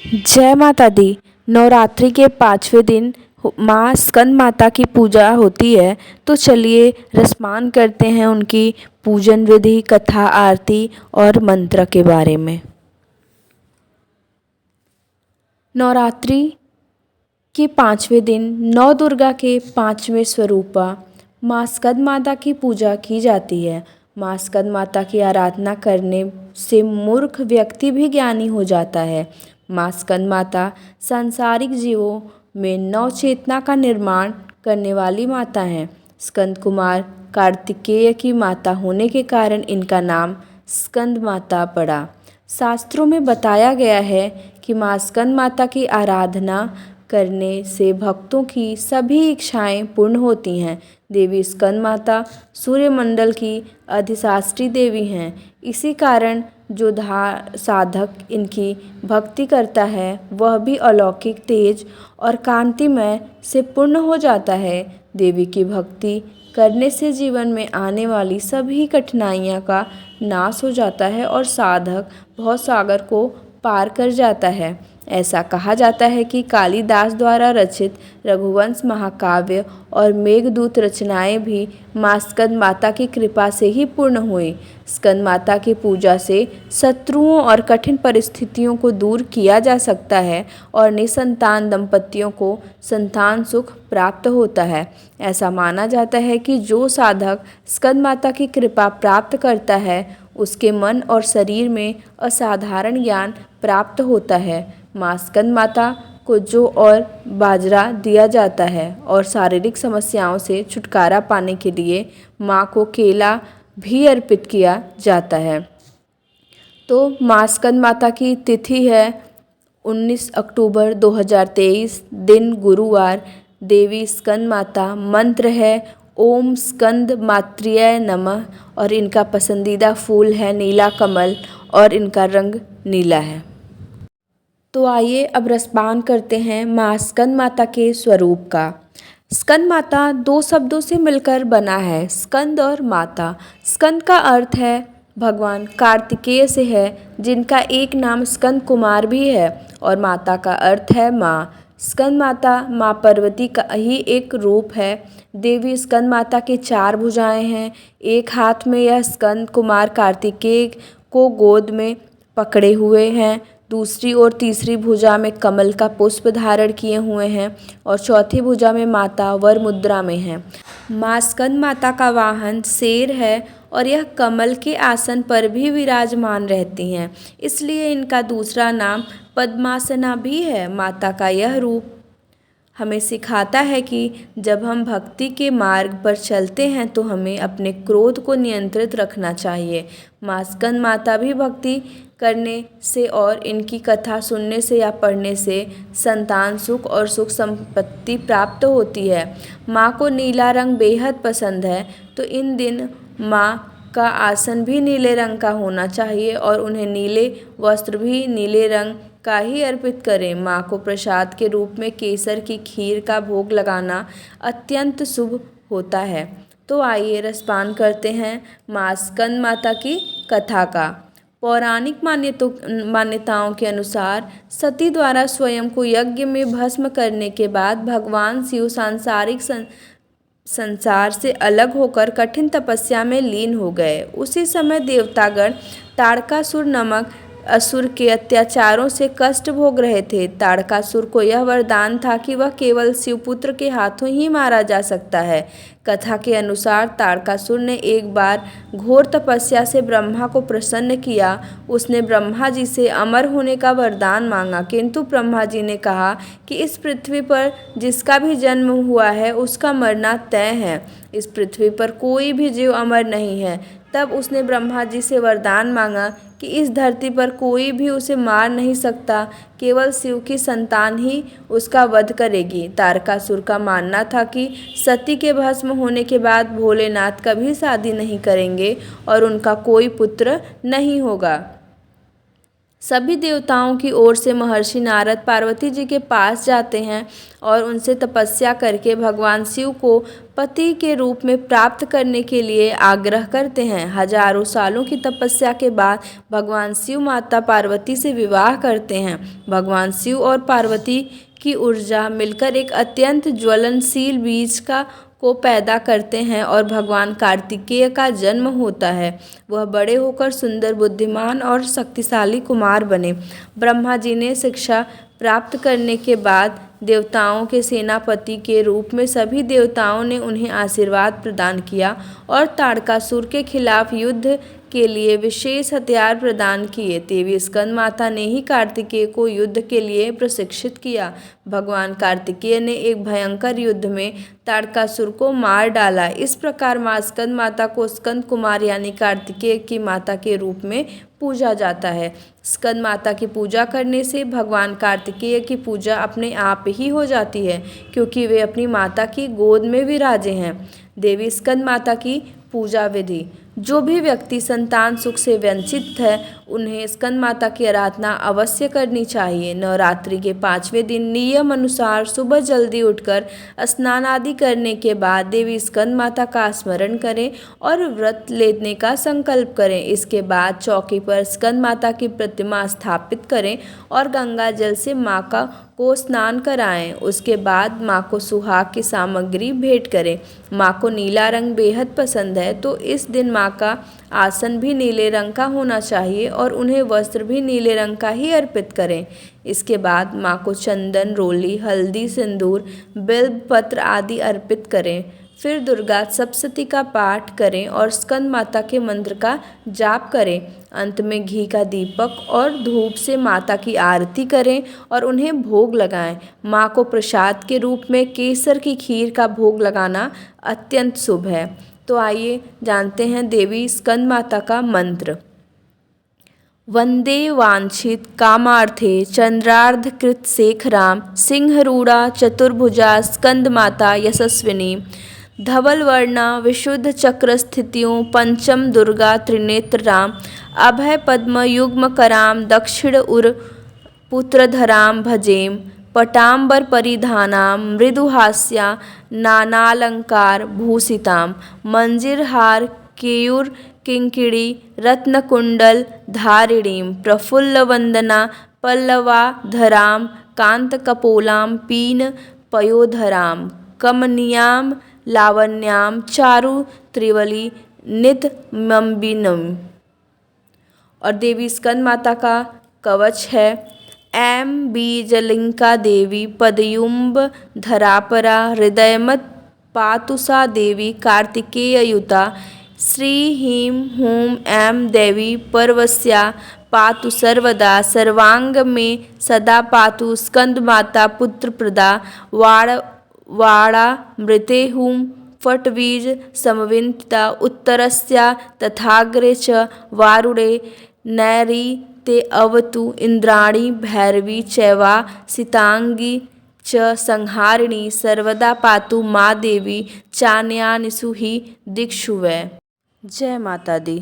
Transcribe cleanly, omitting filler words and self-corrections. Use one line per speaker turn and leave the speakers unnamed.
जय माता दी। नवरात्रि के 5वें दिन माँ स्कंद माता की पूजा होती है। तो चलिए रसमान करते हैं उनकी पूजन विधि, कथा, आरती और मंत्र के बारे में। नवरात्रि के 5वें दिन नौ दुर्गा के 5वें स्वरूपा माँ स्कंद माता की पूजा की जाती है। माँ स्कंद माता की आराधना करने से मूर्ख व्यक्ति भी ज्ञानी हो जाता है। माँ स्कंद माता सांसारिक जीवों में नव चेतना का निर्माण करने वाली माता हैं। स्कंद कुमार कार्तिकेय की माता होने के कारण इनका नाम स्कंद माता पड़ा। शास्त्रों में बताया गया है कि माँ स्कंद माता की आराधना करने से भक्तों की सभी इच्छाएं पूर्ण होती हैं। देवी स्कंद माता सूर्यमंडल की अधिष्ठात्री देवी हैं। इसी कारण जो साधक इनकी भक्ति करता है वह भी अलौकिक, तेज और कांतिमय से पूर्ण हो जाता है। देवी की भक्ति करने से जीवन में आने वाली सभी कठिनाइयों का नाश हो जाता है और साधक भवसागर को पार कर जाता है। ऐसा कहा जाता है कि कालिदास द्वारा रचित रघुवंश महाकाव्य और मेघदूत रचनाएं भी माँ स्कंद माता की कृपा से ही पूर्ण हुई। स्कंद माता की पूजा से शत्रुओं और कठिन परिस्थितियों को दूर किया जा सकता है और निसंतान दंपतियों को संतान सुख प्राप्त होता है। ऐसा माना जाता है कि जो साधक स्कंद माता की कृपा प्राप्त करता है उसके मन और शरीर में असाधारण ज्ञान प्राप्त होता है। माँ स्कंद माता को जौ और बाजरा दिया जाता है और शारीरिक समस्याओं से छुटकारा पाने के लिए माँ को केला भी अर्पित किया जाता है। तो माँ स्कंद माता की तिथि है 19 अक्टूबर 2023, दिन गुरुवार। देवी स्कंद माता, मंत्र है ओम स्कंद मात्रिय नमः और इनका पसंदीदा फूल है नीला कमल और इनका रंग नीला है। तो आइए अब रसपान करते हैं माँ स्कंद माता के स्वरूप का। स्कंद माता दो शब्दों से मिलकर बना है, स्कंद और माता। स्कंद का अर्थ है भगवान कार्तिकेय से है, जिनका एक नाम स्कंद कुमार भी है, और माता का अर्थ है माँ। स्कंद माता माँ पार्वती का ही एक रूप है। देवी स्कंद माता की 4 भुजाएं हैं। एक हाथ में यह स्कंद कुमार कार्तिकेय को गोद में पकड़े हुए हैं, दूसरी और तीसरी भुजा में कमल का पुष्प धारण किए हुए हैं और चौथी भुजा में माता वर मुद्रा में है। माँ स्कंद माता का वाहन शेर है और यह कमल के आसन पर भी विराजमान रहती हैं, इसलिए इनका दूसरा नाम पद्मासना भी है। माता का यह रूप हमें सिखाता है कि जब हम भक्ति के मार्ग पर चलते हैं तो हमें अपने क्रोध को नियंत्रित रखना चाहिए। माँ स्कंद माता भी भक्ति करने से और इनकी कथा सुनने से या पढ़ने से संतान सुख और सुख संपत्ति प्राप्त होती है। माँ को नीला रंग बेहद पसंद है, तो इन दिन माँ का आसन भी नीले रंग का होना चाहिए और उन्हें नीले वस्त्र भी नीले रंग का ही अर्पित करें। माँ को प्रसाद के रूप में केसर की खीर का भोग लगाना अत्यंत शुभ होता है। तो आइए रसपान करते हैं माँ स्कंद माता की कथा का। पौराणिक मान्यताओं के अनुसार सती द्वारा स्वयं को यज्ञ में भस्म करने के बाद भगवान शिव सांसारिक संसार से अलग होकर कठिन तपस्या में लीन हो गए। उसी समय देवतागण ताड़कासुर नामक असुर के अत्याचारों से कष्ट भोग रहे थे। ताड़कासुर को यह वरदान था कि वह केवल शिवपुत्र के हाथों ही मारा जा सकता है। कथा के अनुसार ताड़कासुर ने एक बार घोर तपस्या से ब्रह्मा को प्रसन्न किया। उसने ब्रह्मा जी से अमर होने का वरदान मांगा, किंतु ब्रह्मा जी ने कहा कि इस पृथ्वी पर जिसका भी जन्म हुआ है उसका मरना तय है। इस पृथ्वी पर कोई भी जीव अमर नहीं है। तब उसने ब्रह्मा जी से वरदान मांगा कि इस धरती पर कोई भी उसे मार नहीं सकता, केवल शिव की संतान ही उसका वध करेगी। तारकासुर का मानना था कि सती के भस्म होने के बाद भोलेनाथ कभी शादी नहीं करेंगे और उनका कोई पुत्र नहीं होगा। सभी देवताओं की ओर से महर्षि नारद पार्वती जी के पास जाते हैं और उनसे तपस्या करके भगवान शिव को पति के रूप में प्राप्त करने के लिए आग्रह करते हैं। हजारों सालों की तपस्या के बाद भगवान शिव माता पार्वती से विवाह करते हैं। भगवान शिव और पार्वती की ऊर्जा मिलकर एक अत्यंत ज्वलनशील बीज को पैदा करते हैं और भगवान कार्तिकेय का जन्म होता है। वह बड़े होकर सुंदर, बुद्धिमान और शक्तिशाली कुमार बने। ब्रह्मा जी ने शिक्षा प्राप्त करने के बाद देवताओं के सेनापति के रूप में सभी देवताओं ने उन्हें आशीर्वाद प्रदान किया और ताड़कासुर के खिलाफ युद्ध के लिए विशेष हथियार प्रदान किए। देवी स्कंद माता ने ही कार्तिकेय को युद्ध के लिए प्रशिक्षित किया। भगवान कार्तिकेय ने एक भयंकर युद्ध में ताड़कासुर को मार डाला। इस प्रकार माँ स्कंद माता को स्कंद कुमार यानी कार्तिकेय की माता के रूप में पूजा जाता है। स्कंद माता की पूजा करने से भगवान कार्तिकेय की पूजा अपने आप ही हो जाती है, क्योंकि वे अपनी माता की गोद में विराजे हैं। देवी स्कंद माता की पूजा विधि। जो भी व्यक्ति संतान सुख से वंचित है उन्हें स्कंद माता की आराधना अवश्य करनी चाहिए। नवरात्रि के 5वें दिन नियम अनुसार सुबह जल्दी उठकर स्नान आदि करने के बाद देवी स्कंद माता का स्मरण करें और व्रत लेने का संकल्प करें। इसके बाद चौकी पर स्कंद माता की प्रतिमा स्थापित करें और गंगा जल से माँ को स्नान कराएं। उसके बाद माँ को सुहाग की सामग्री भेंट करें। माँ को नीला रंग बेहद पसंद है, तो इस दिन माँ का आसन भी नीले रंग का होना चाहिए और उन्हें वस्त्र भी नीले रंग का ही अर्पित करें। इसके बाद माँ को चंदन, रोली, हल्दी, सिंदूर, बिल्व पत्र आदि अर्पित करें। फिर दुर्गा सप्तशती का पाठ करें और स्कंद माता के मंत्र का जाप करें। अंत में घी का दीपक और धूप से माता की आरती करें और उन्हें भोग लगाएं। माँ को प्रसाद के रूप में केसर की खीर का भोग लगाना अत्यंत शुभ है। तो आइए जानते हैं देवी स्कंद माता का मंत्र। वंदे वांछित कामार्थे चंद्रार्धकृत शेखराम सिंहरूढ़ा चतुर्भुजा स्कंद माता यशस्विनी धवल वर्णा विशुद्ध चक्र स्थितियों पंचम दुर्गा त्रिनेत्र राम अभय पद्म युग्म कराम दक्षिण उर पुत्रधराम भजेम पटाम्बर परिधानाम मृदुहास्या नानालंकार भूषिताम मंजिरहार केयूर किंकिणी रत्नकुंडल धारिणीं प्रफुल्लवंदना पल्लवाधरां कांतकपोलां पीन पयोधरां कमनीयां लावण्यां चारु त्रिवली नितंबिनीं। और देवी स्कंद माता का कवच है। ऐं बीजलिंका देवी पदयुम्ब धरापरा हृदयमत पातु सा देवी कार्तिकेययुता श्री ह्रीं हूं ऐं देवी पर्वस्या पातु सर्वदा सर्वांग में सदा पातु स्कंद माता पुत्रप्रदा वाणामृते हूं फट्बीज समविन्दिता उत्तरस्या तथाग्रे च वारुणे नैऋते अवतु इंद्राणी भैरवी चैवा सितांगी च संहारिणी सर्वदा पातु माँ देवी चान्यानिषु हि दिक्षु वै। जय माता दी।